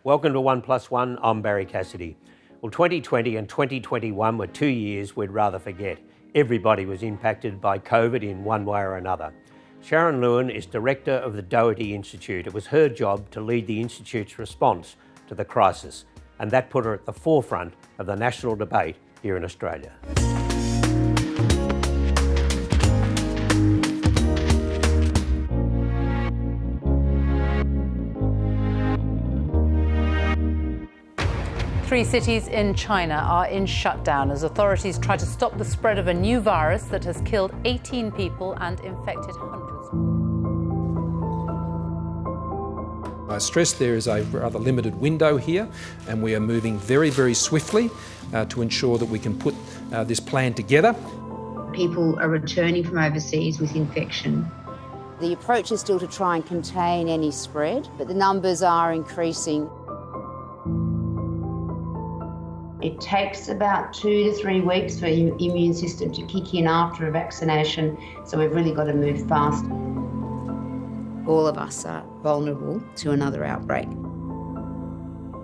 Welcome to 1+1, I'm Barrie Cassidy. Well, 2020 and 2021 were 2 years we'd rather forget. Everybody was impacted by COVID in one way or another. Sharon Lewin is director of the Doherty Institute. It was her job to lead the Institute's response to the crisis, and that put her at the forefront of the national debate here in Australia. Three cities in China are in shutdown as authorities try to stop the spread of a new virus that has killed 18 people and infected hundreds. I stress there is a rather limited window here, and we are moving very, very swiftly to ensure that we can put this plan together. People are returning from overseas with infection. The approach is still to try and contain any spread, but the numbers are increasing. It takes about 2 to 3 weeks for your immune system to kick in after a vaccination, so we've really got to move fast. All of us are vulnerable to another outbreak.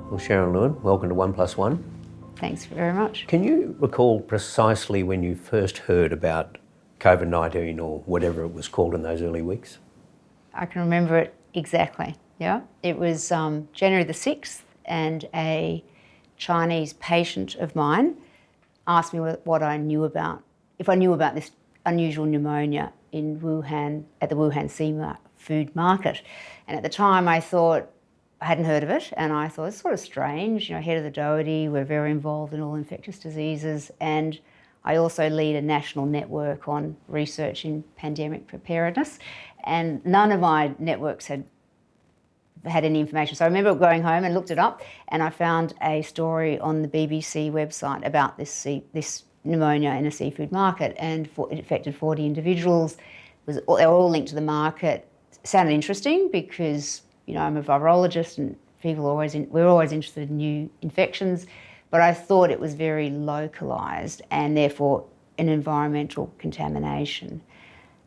Well, Sharon Lewin, welcome to 1+1. Thanks very much. Can you recall precisely when you first heard about COVID-19 or whatever it was called in those early weeks? I can remember it exactly, yeah. It was January the 6th, and a Chinese patient of mine asked me what I knew about, if I knew about this unusual pneumonia in Wuhan, at the Wuhan seafood market. And at the time I thought, I hadn't heard of it, and I thought it's sort of strange, you know, head of the Doherty, we're very involved in all infectious diseases, and I also lead a national network on research in pandemic preparedness, and none of my networks had any information. So I remember going home and looked it up, and I found a story on the BBC website about this pneumonia in a seafood market, and it affected 40 individuals. They were all linked to the market. It sounded interesting because, you know, I'm a virologist and we're always interested in new infections, but I thought it was very localised and therefore an environmental contamination.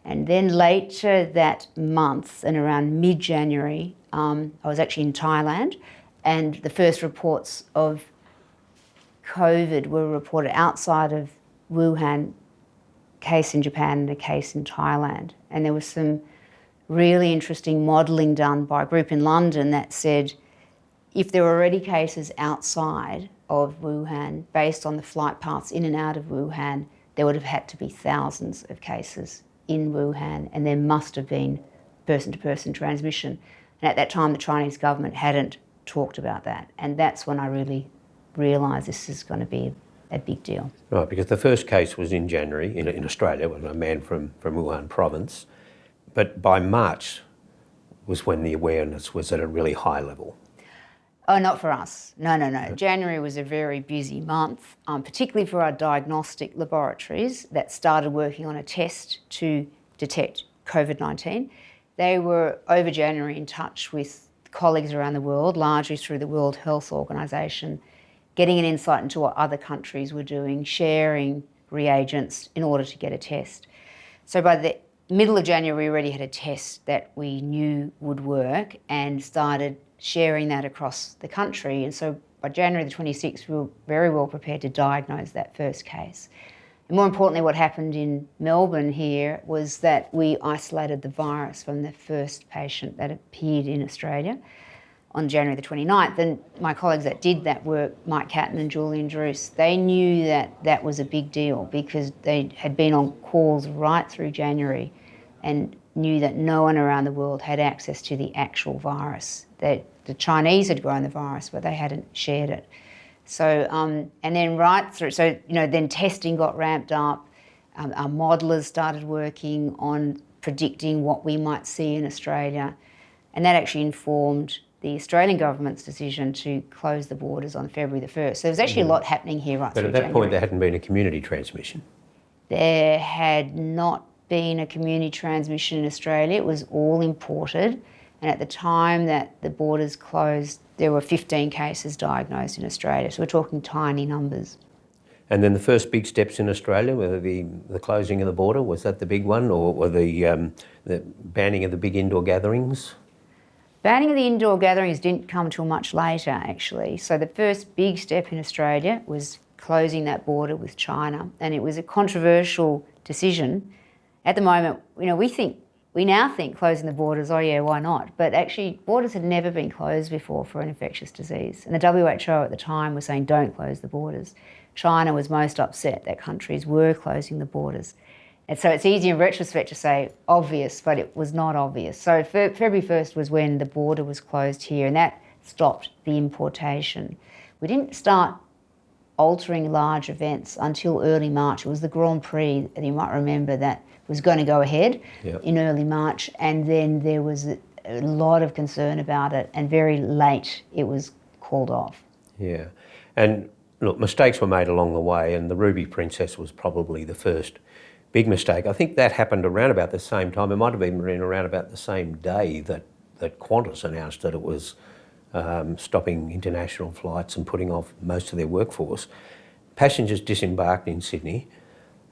And then later that month, and around mid-January, I was actually in Thailand, and the first reports of COVID were reported outside of Wuhan, a case in Japan and a case in Thailand. And there was some really interesting modelling done by a group in London that said if there were already cases outside of Wuhan, based on the flight paths in and out of Wuhan, there would have had to be thousands of cases in Wuhan, and there must have been person-to-person transmission. And at that time, the Chinese government hadn't talked about that. And that's when I really realised this is going to be a big deal. Right, because the first case was in January in Australia, with a man from Wuhan province. But by March was when the awareness was at a really high level. Oh, not for us. No. January was a very busy month, particularly for our diagnostic laboratories that started working on a test to detect COVID-19. They were, over January, in touch with colleagues around the world, largely through the World Health Organization, getting an insight into what other countries were doing, sharing reagents in order to get a test. So by the middle of January, we already had a test that we knew would work and started sharing that across the country. And so by January the 26th, we were very well prepared to diagnose that first case. And more importantly, what happened in Melbourne here was that we isolated the virus from the first patient that appeared in Australia on January the 29th. And my colleagues that did that work, Mike Catton and Julian Druce, they knew that that was a big deal because they had been on calls right through January and knew that no one around the world had access to the actual virus. That the Chinese had grown the virus, but they hadn't shared it. So, and then right through, so, you know, then testing got ramped up. Our modellers started working on predicting what we might see in Australia. And that actually informed the Australian government's decision to close the borders on February the 1st. So there was actually a lot happening here right through January. But at that point, there hadn't been a community transmission. There had not been a community transmission in Australia. It was all imported. And at the time that the borders closed, there were 15 cases diagnosed in Australia. So we're talking tiny numbers. And then the first big steps in Australia were the closing of the border. Was that the big one, or the banning of the big indoor gatherings? Banning of the indoor gatherings didn't come till much later, actually. So the first big step in Australia was closing that border with China, and it was a controversial decision. At the moment, we now think closing the borders, oh yeah, why not? But actually, borders had never been closed before for an infectious disease. And the WHO at the time was saying, don't close the borders. China was most upset that countries were closing the borders. And so it's easy in retrospect to say obvious, but it was not obvious. So February 1st was when the border was closed here, and that stopped the importation. We didn't start altering large events until early March. It was the Grand Prix, that you might remember, that was going to go ahead in early March, and then there was a lot of concern about it, and very late it was called off. Yeah, and look, mistakes were made along the way, and the Ruby Princess was probably the first big mistake. I think that happened around about the same time. It might have been around about the same day that Qantas announced that it was stopping international flights and putting off most of their workforce. Passengers disembarked in Sydney,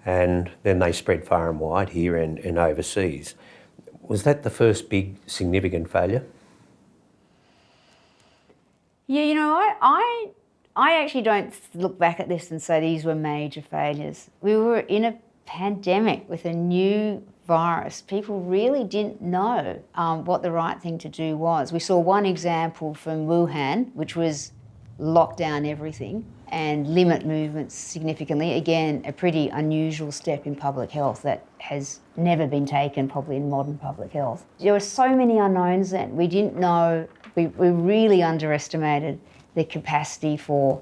and then they spread far and wide here and overseas. Was that the first big significant failure? Yeah, I actually don't look back at this and say these were major failures. We were in a pandemic with a new virus. People really didn't know what the right thing to do was. We saw one example from Wuhan, which was lock down everything and limit movements significantly. Again, a pretty unusual step in public health that has never been taken probably in modern public health. There were so many unknowns then. We didn't know, we really underestimated the capacity for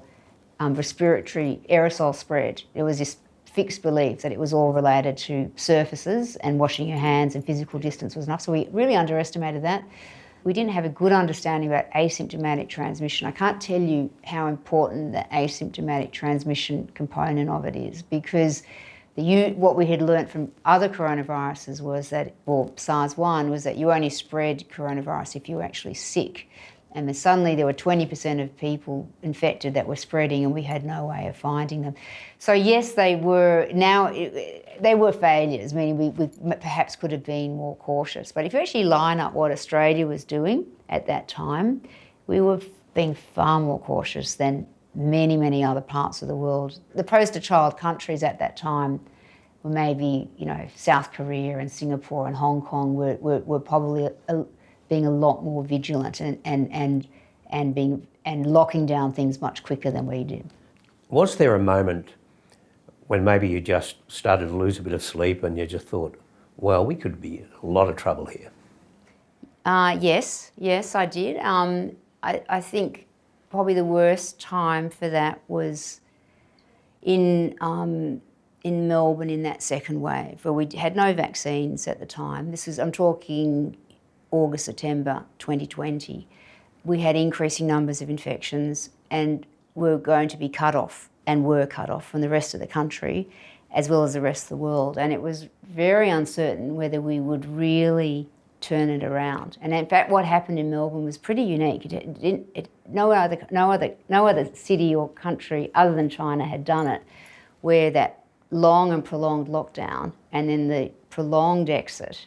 respiratory aerosol spread. There was this fixed belief that it was all related to surfaces and washing your hands and physical distance was enough. So we really underestimated that. We didn't have a good understanding about asymptomatic transmission. I can't tell you how important the asymptomatic transmission component of it is, because what we had learnt from other coronaviruses was that, or SARS-1, was that you only spread coronavirus if you were actually sick. And then suddenly there were 20% of people infected that were spreading, and we had no way of finding them. So yes, they were failures, meaning we perhaps could have been more cautious. But if you actually line up what Australia was doing at that time, we were being far more cautious than many, many other parts of the world. The poster child countries at that time were maybe, South Korea and Singapore and Hong Kong were probably being a lot more vigilant and locking down things much quicker than we did. Was there a moment when maybe you just started to lose a bit of sleep and you just thought, well, we could be in a lot of trouble here? Yes, I did. I think probably the worst time for that was in Melbourne in that second wave, where we had no vaccines at the time. I'm talking August, September 2020, we had increasing numbers of infections and were going to be cut off from the rest of the country as well as the rest of the world. And it was very uncertain whether we would really turn it around. And in fact, what happened in Melbourne was pretty unique. No other city or country other than China had done it, where that long and prolonged lockdown and then the prolonged exit,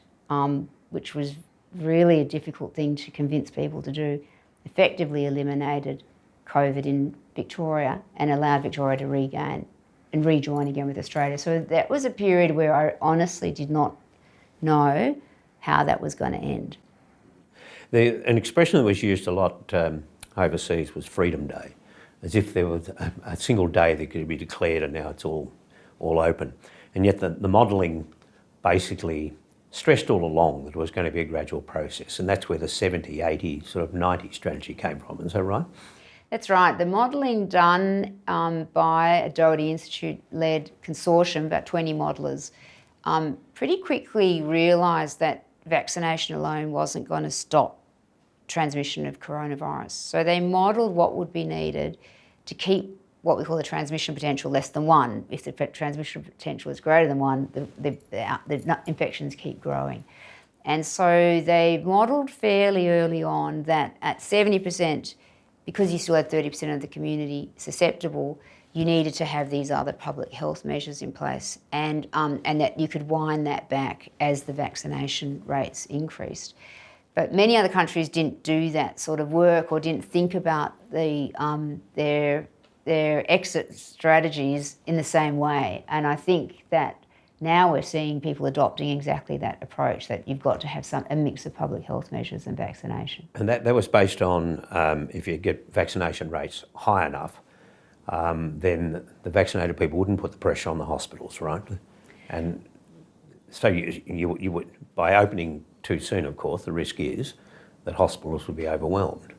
which was really a difficult thing to convince people to do, effectively eliminated COVID in Victoria and allowed Victoria to regain and rejoin again with Australia. So that was a period where I honestly did not know how that was going to end. An expression that was used a lot overseas was Freedom Day, as if there was a single day that could be declared and now it's all open. And yet the modelling basically stressed all along that it was going to be a gradual process, and that's where the 70, 80, sort of 90 strategy came from. Is that right? That's right. The modelling done by a Doherty Institute-led consortium, about 20 modellers, pretty quickly realised that vaccination alone wasn't going to stop transmission of coronavirus. So they modelled what would be needed to keep what we call the transmission potential less than 1. If the transmission potential is greater than 1, the infections keep growing. And so they modelled fairly early on that at 70%, because you still had 30% of the community susceptible, you needed to have these other public health measures in place, and that you could wind that back as the vaccination rates increased. But many other countries didn't do that sort of work or didn't think about their exit strategies in the same way. And I think that now we're seeing people adopting exactly that approach, that you've got to have a mix of public health measures and vaccination. And that was based on if you get vaccination rates high enough, then the vaccinated people wouldn't put the pressure on the hospitals, right? And so you would, by opening too soon, of course, the risk is that hospitals would be overwhelmed.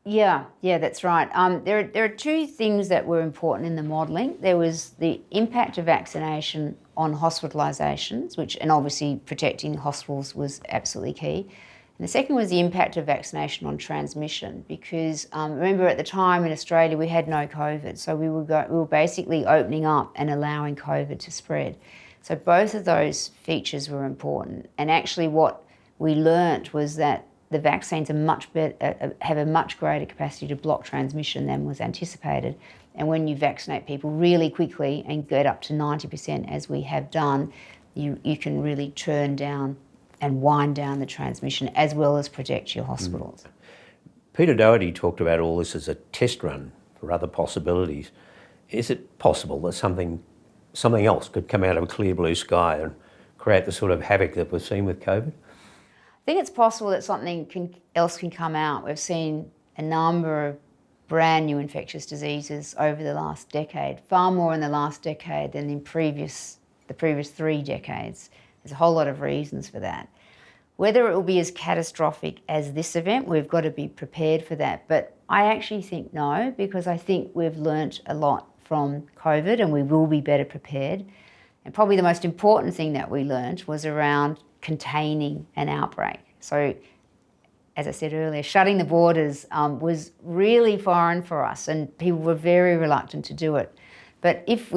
Yeah, that's right. There are two things that were important in the modelling. There was the impact of vaccination on hospitalisations, and obviously protecting hospitals was absolutely key. And the second was the impact of vaccination on transmission, because remember at the time in Australia we had no COVID, so we were basically opening up and allowing COVID to spread. So both of those features were important. And actually what we learnt was that the vaccines are have a much greater capacity to block transmission than was anticipated. And when you vaccinate people really quickly and get up to 90%, as we have done, you can really turn down and wind down the transmission as well as protect your hospitals. Peter Doherty talked about all this as a test run for other possibilities. Is it possible that something else could come out of a clear blue sky and create the sort of havoc that we've seen with COVID? I think it's possible that something else can come out. We've seen a number of brand new infectious diseases over the last decade, far more in the last decade than in the previous 3 decades. There's a whole lot of reasons for that. Whether it will be as catastrophic as this event, we've got to be prepared for that. But I actually think no, because I think we've learnt a lot from COVID and we will be better prepared. And probably the most important thing that we learnt was around containing an outbreak. So, as I said earlier, shutting the borders was really foreign for us, and people were very reluctant to do it. But if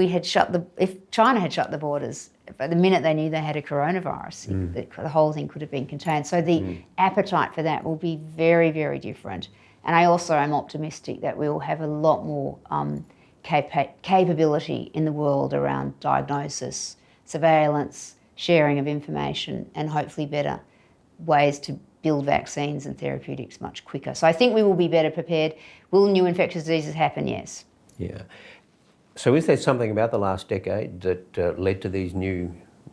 China had shut the borders, the minute they knew they had a coronavirus, the whole thing could have been contained. So the appetite for that will be very, very different. And I also am optimistic that we will have a lot more capability in the world around diagnosis, surveillance, sharing of information, and hopefully better ways to build vaccines and therapeutics much quicker. So I think we will be better prepared. Will new infectious diseases happen? Yes. Yeah. So is there something about the last decade that led to these new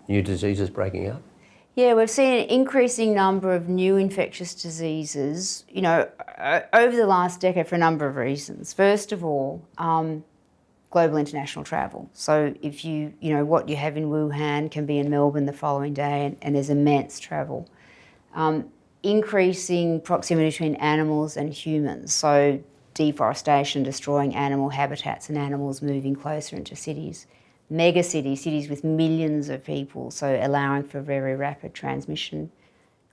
diseases breaking out? Yeah, we've seen an increasing number of new infectious diseases, over the last decade for a number of reasons. First of all, global international travel. So if what you have in Wuhan can be in Melbourne the following day, and there's immense travel. Increasing proximity between animals and humans, so deforestation, destroying animal habitats and animals moving closer into cities. Mega cities with millions of people, so allowing for very rapid transmission.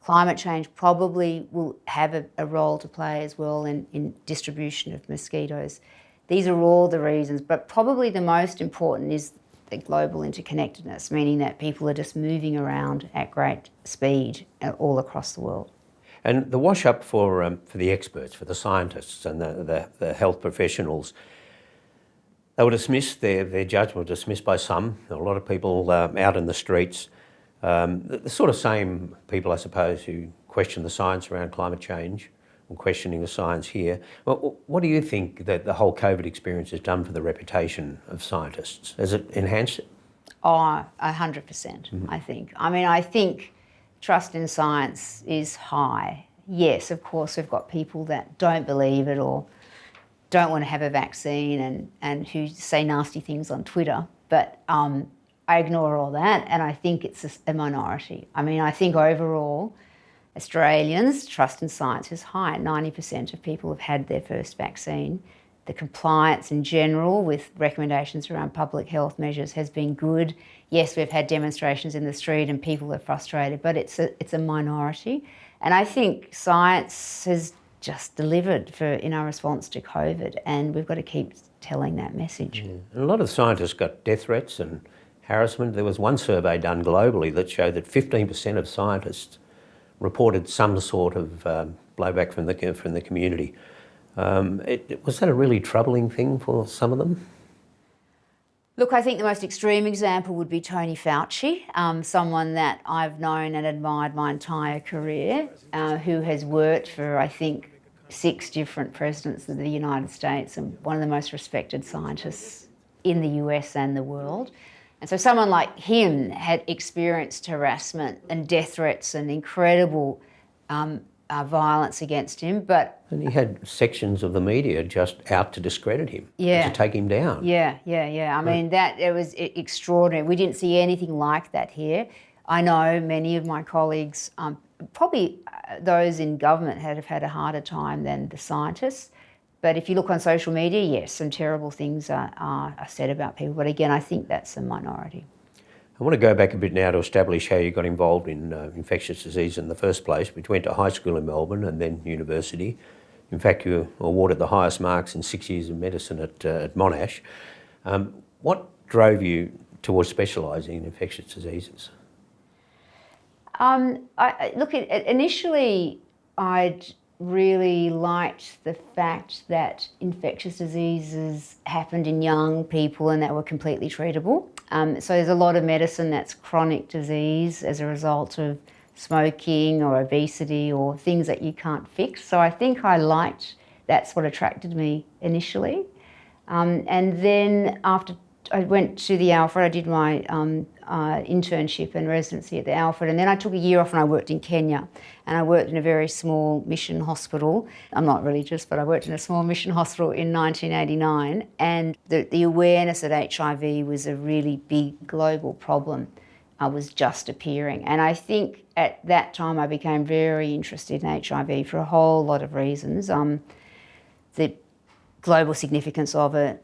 Climate change probably will have a role to play as well in distribution of mosquitoes. These are all the reasons, but probably the most important is the global interconnectedness, meaning that people are just moving around at great speed all across the world. And the wash-up for the experts, for the scientists and the health professionals, they were dismissed, their judgment was dismissed by some, a lot of people out in the streets. The sort of same people, I suppose, who question the science around climate change and questioning the science here. Well, what do you think that the whole COVID experience has done for the reputation of scientists? Has it enhanced it? Oh, 100%, I think. I think trust in science is high. Yes, of course, we've got people that don't believe it or don't want to have a vaccine and who say nasty things on Twitter. But I ignore all that, and I think it's a minority. I think overall, Australians' trust in science is high. 90% of people have had their first vaccine. The compliance in general with recommendations around public health measures has been good. Yes, we've had demonstrations in the street and people are frustrated, but it's a minority. And I think science has just delivered in our response to COVID, and we've got to keep telling that message. Yeah. And a lot of scientists got death threats and harassment. There was one survey done globally that showed that 15% of scientists reported some sort of blowback from the community. Was that a really troubling thing for some of them? Look, I think the most extreme example would be Tony Fauci, someone that I've known and admired my entire career, who has worked for, I think, 6 different presidents of the United States and one of the most respected scientists in the US and the world. And so someone like him had experienced harassment and death threats and incredible violence against him, but... And he had sections of the media just out to discredit him, Yeah. to take him down. Yeah. I mean, it was extraordinary. We didn't see anything like that here. I know many of my colleagues, probably those in government, have had a harder time than the scientists. But if you look on social media, yes, some terrible things are said about people. But again, I think that's a minority. I want to go back a bit now to establish how you got involved in infectious disease in the first place. We went to high school in Melbourne and then university. In fact, you were awarded the highest marks in 6 years of medicine at Monash. What drove you towards specialising in infectious diseases? Initially, I'd really liked the fact that infectious diseases happened in young people and that were completely treatable. So there's a lot of medicine that's chronic disease as a result of smoking or obesity or things that you can't fix. So I think I liked, that's what attracted me initially. And then after I went to the Alfred, I did my internship and residency at the Alfred, and then I took a year off and I worked in Kenya. And I worked in a very small mission hospital. I'm not religious, but I worked in a small mission hospital in 1989. And the awareness that HIV was a really big global problem was just appearing. And I think at that time I became very interested in HIV for a whole lot of reasons. The global significance of it,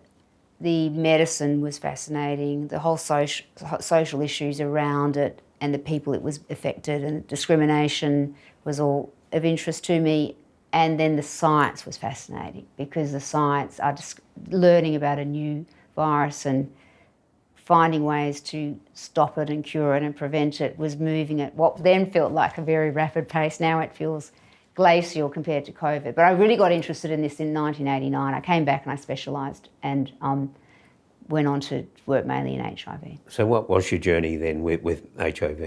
the medicine was fascinating, the whole social issues around it and the people it was affected, and discrimination was all of interest to me. And then the science was fascinating, because the science, just learning about a new virus and finding ways to stop it and cure it and prevent it was moving at what then felt like a very rapid pace. Now it feels glacial compared to COVID. But I really got interested in this in 1989. I came back and I specialised and went on to work mainly in HIV. So what was your journey then with HIV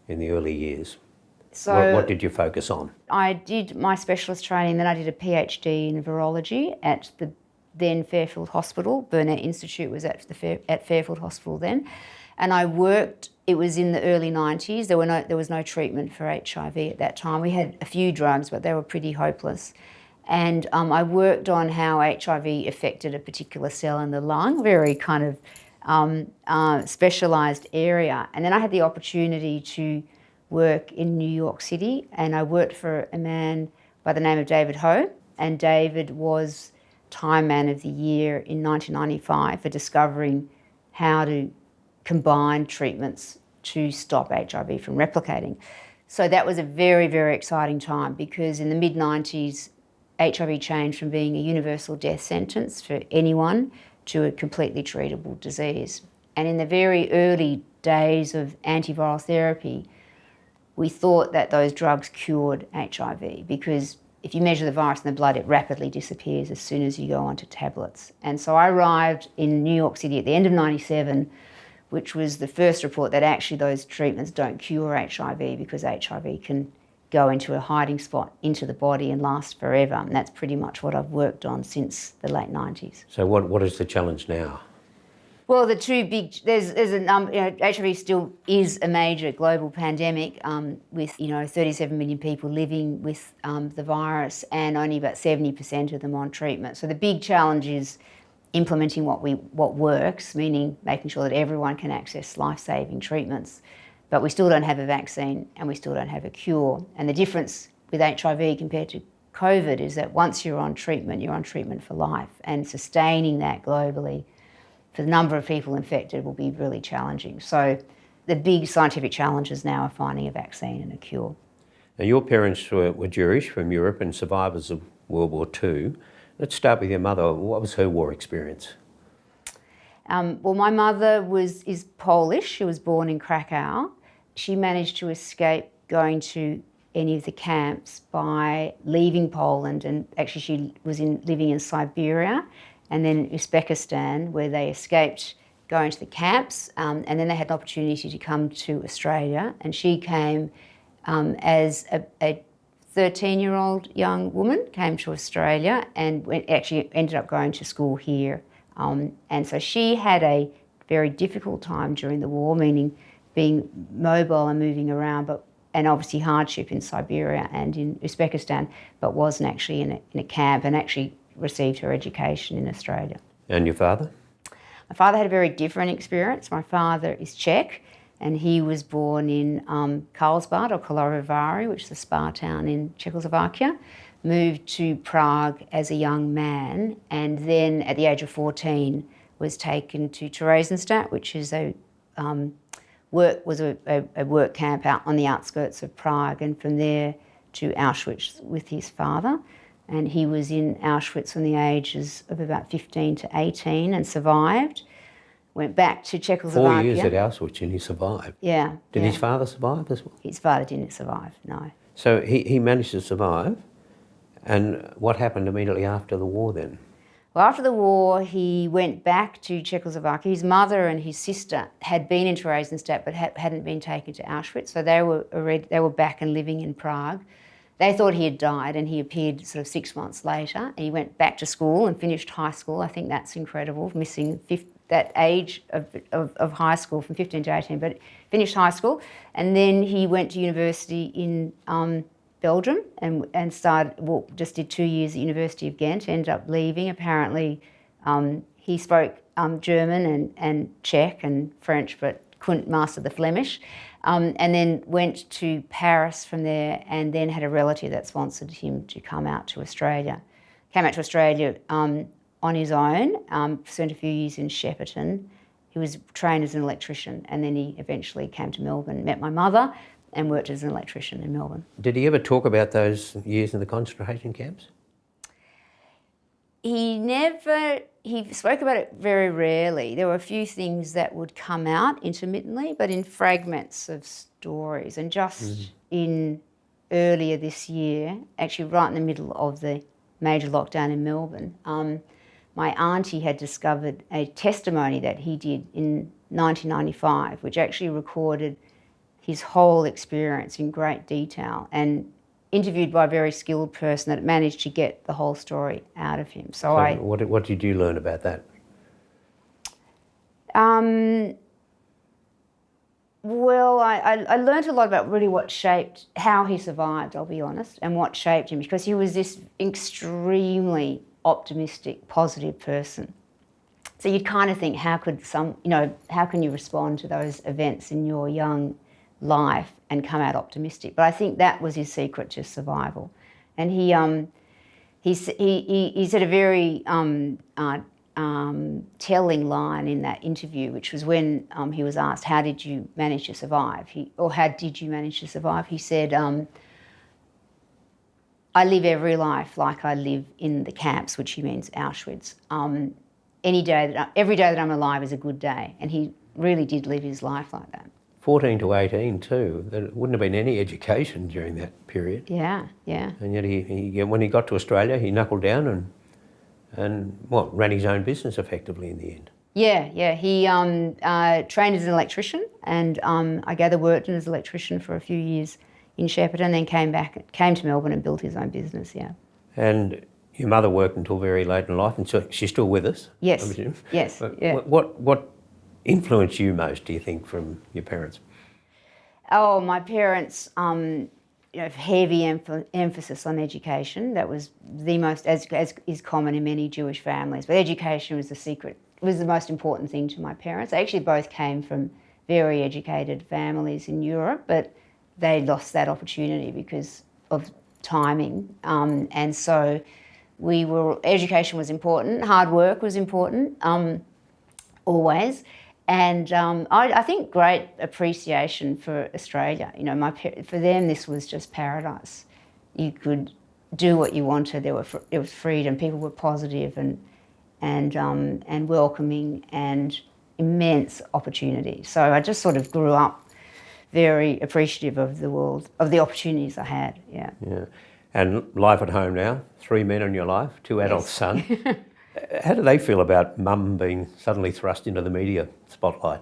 in the early years? So what did you focus on? I did my specialist training, then I did a PhD in virology at the then Fairfield Hospital. Burnett Institute was at Fairfield Hospital then. And I worked, it was in the early 90s, there was no treatment for HIV at that time. We had a few drugs, but they were pretty hopeless. And I worked on how HIV affected a particular cell in the lung, very kind of specialised area. And then I had the opportunity to work in New York City, and I worked for a man by the name of David Ho. And David was Time Man of the Year in 1995 for discovering how to combine treatments to stop HIV from replicating. So that was a very, very exciting time, because in the mid-90s, HIV changed from being a universal death sentence for anyone to a completely treatable disease. And in the very early days of antiviral therapy, we thought that those drugs cured HIV, because if you measure the virus in the blood, it rapidly disappears as soon as you go onto tablets. And so I arrived in New York City at the end of 97, which was the first report that actually those treatments don't cure HIV, because HIV can go into a hiding spot into the body and last forever. And that's pretty much what I've worked on since the late 90s. So what is the challenge now? Well, the two big, there's a number, HIV still is a major global pandemic with, 37 million people living with the virus and only about 70% of them on treatment. So the big challenge is implementing what works, meaning making sure that everyone can access life-saving treatments. But we still don't have a vaccine and we still don't have a cure. And the difference with HIV compared to COVID is that once you're on treatment for life, and sustaining that globally for the number of people infected will be really challenging. So the big scientific challenges now are finding a vaccine and a cure. Now, your parents were Jewish from Europe and survivors of World War II. Let's start with your mother. What was her war experience? Well, my mother is Polish. She was born in Krakow. She managed to escape going to any of the camps by leaving Poland, and actually she was living in Siberia and then Uzbekistan, where they escaped going to the camps, and then they had an opportunity to come to Australia, and she came as a 13-year-old young woman, came to Australia and actually ended up going to school here. And so she had a very difficult time during the war, meaning being mobile and moving around, and obviously hardship in Siberia and in Uzbekistan, but wasn't actually in a camp, and actually received her education in Australia. And your father? My father had a very different experience. My father is Czech, and he was born in Karlsbad or Karlovy Vary, which is a spa town in Czechoslovakia, moved to Prague as a young man, and then at the age of 14 was taken to Theresienstadt, which is a work camp out on the outskirts of Prague, and from there to Auschwitz with his father. And he was in Auschwitz from the ages of about 15 to 18 and survived. Went back to Czechoslovakia. 4 years at Auschwitz and he survived. Yeah. Did his father survive as well? His father didn't survive, no. So he managed to survive. And what happened immediately after the war then? Well, after the war, he went back to Czechoslovakia. His mother and his sister had been in Theresienstadt but hadn't been taken to Auschwitz, so they were back and living in Prague. They thought he had died, and he appeared sort of 6 months later. And he went back to school and finished high school. I think that's incredible, missing that age of high school from 15 to 18, but finished high school. And then he went to university in Belgium and started, just did 2 years at University of Ghent, ended up leaving. Apparently he spoke German and Czech and French, but couldn't master the Flemish. And then went to Paris from there, and then had a relative that sponsored him to come out to Australia. Came out to Australia on his own, spent a few years in Shepparton. He was trained as an electrician, and then he eventually came to Melbourne, met my mother, and worked as an electrician in Melbourne. Did he ever talk about those years in the concentration camps? He spoke about it very rarely. There were a few things that would come out intermittently, but in fragments of stories. And just in earlier this year, actually right in the middle of the major lockdown in Melbourne, my auntie had discovered a testimony that he did in 1995, which actually recorded his whole experience in great detail, and interviewed by a very skilled person that managed to get the whole story out of him. So what did you learn about that? Well, I learned a lot about really what shaped how he survived, I'll be honest, and what shaped him, because he was this extremely optimistic, positive person. So you'd kind of think, how can you respond to those events in your young life and come out optimistic? But I think that was his secret to survival. And he said a very telling line in that interview, which was when he was asked, how did you manage to survive? How did you manage to survive? He said, I live every life like I live in the camps, which he means Auschwitz. Every day that I'm alive is a good day. And he really did live his life like that. 14 to 18 too. There wouldn't have been any education during that period. Yeah. And yet he when he got to Australia, he knuckled down and ran his own business effectively in the end. Yeah. He trained as an electrician, and I gather worked as an electrician for a few years in Shepparton, then came to Melbourne and built his own business. Yeah. And your mother worked until very late in life, and so she's still with us. Yes. I presume. Yes. Yeah. What influenced you most, do you think, from your parents? Oh, my parents, heavy emphasis on education. That was the most, as is common in many Jewish families. But education was was the most important thing to my parents. They actually both came from very educated families in Europe, but they lost that opportunity because of timing. And so education was important, hard work was important, always. And I think great appreciation for Australia. For them, this was just paradise. You could do what you wanted. There was freedom. People were positive and welcoming, and immense opportunity. So I just sort of grew up very appreciative of the world, of the opportunities I had. Yeah. And life at home now. 3 men in your life, 2 adult sons. How do they feel about mum being suddenly thrust into the media spotlight?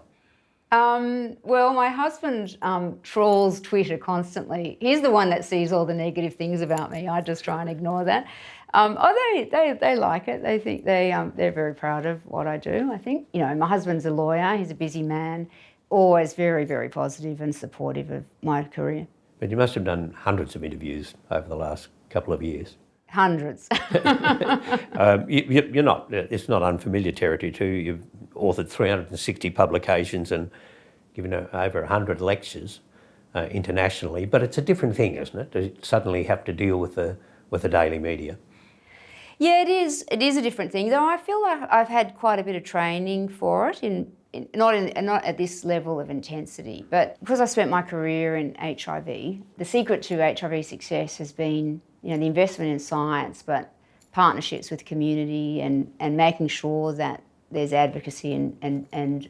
Well, my husband trawls Twitter constantly. He's the one that sees all the negative things about me. I just try and ignore that. They like it. They think they're very proud of what I do, I think. You know, my husband's a lawyer. He's a busy man, always very, very positive and supportive of my career. But you must have done hundreds of interviews over the last couple of years. Hundreds. You're not, it's not unfamiliar territory too. You've authored 360 publications and given over 100 lectures internationally, but it's a different thing, isn't it, to suddenly have to deal with the daily media? Yeah, it is. It is a different thing, though I feel like I've had quite a bit of training for it, not at this level of intensity, but because I spent my career in HIV, the secret to HIV success has been, you know, the investment in science, but partnerships with community and making sure that there's advocacy and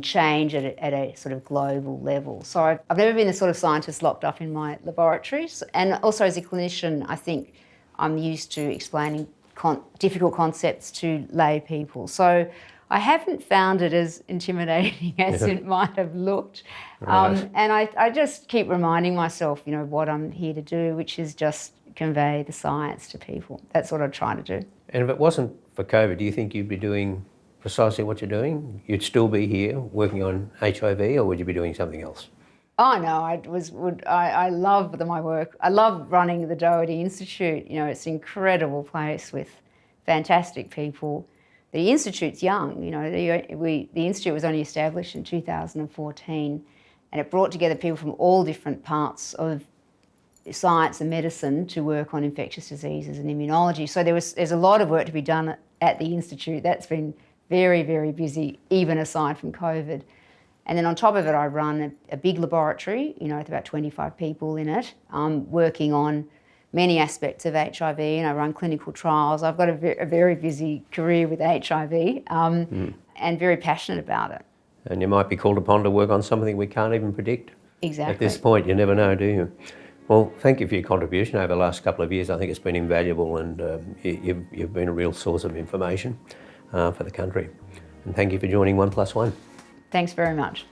change at a sort of global level. So I've never been the sort of scientist locked up in my laboratories, and also as a clinician, I think I'm used to explaining difficult concepts to lay people. So I haven't found it as intimidating as it might have looked. Right. And I just keep reminding myself, you know, what I'm here to do, which is just convey the science to people. That's what I'm trying to do. And if it wasn't for COVID, do you think you'd be doing precisely what you're doing? You'd still be here working on HIV, or would you be doing something else? Oh no, I love my work. I love running the Doherty Institute. You know, it's an incredible place with fantastic people. The Institute's young, you know, the Institute was only established in 2014, and it brought together people from all different parts of science and medicine to work on infectious diseases and immunology. So there's a lot of work to be done at the Institute. That's been very, very busy, even aside from COVID. And then on top of it, I run a big laboratory, you know, with about 25 people in it, working on many aspects of HIV, and I run clinical trials. I've got a very busy career with HIV and very passionate about it. And you might be called upon to work on something we can't even predict. Exactly. At this point, you never know, do you? Well, thank you for your contribution over the last couple of years. I think it's been invaluable, and you've been a real source of information for the country. And thank you for joining 1+1. Thanks very much.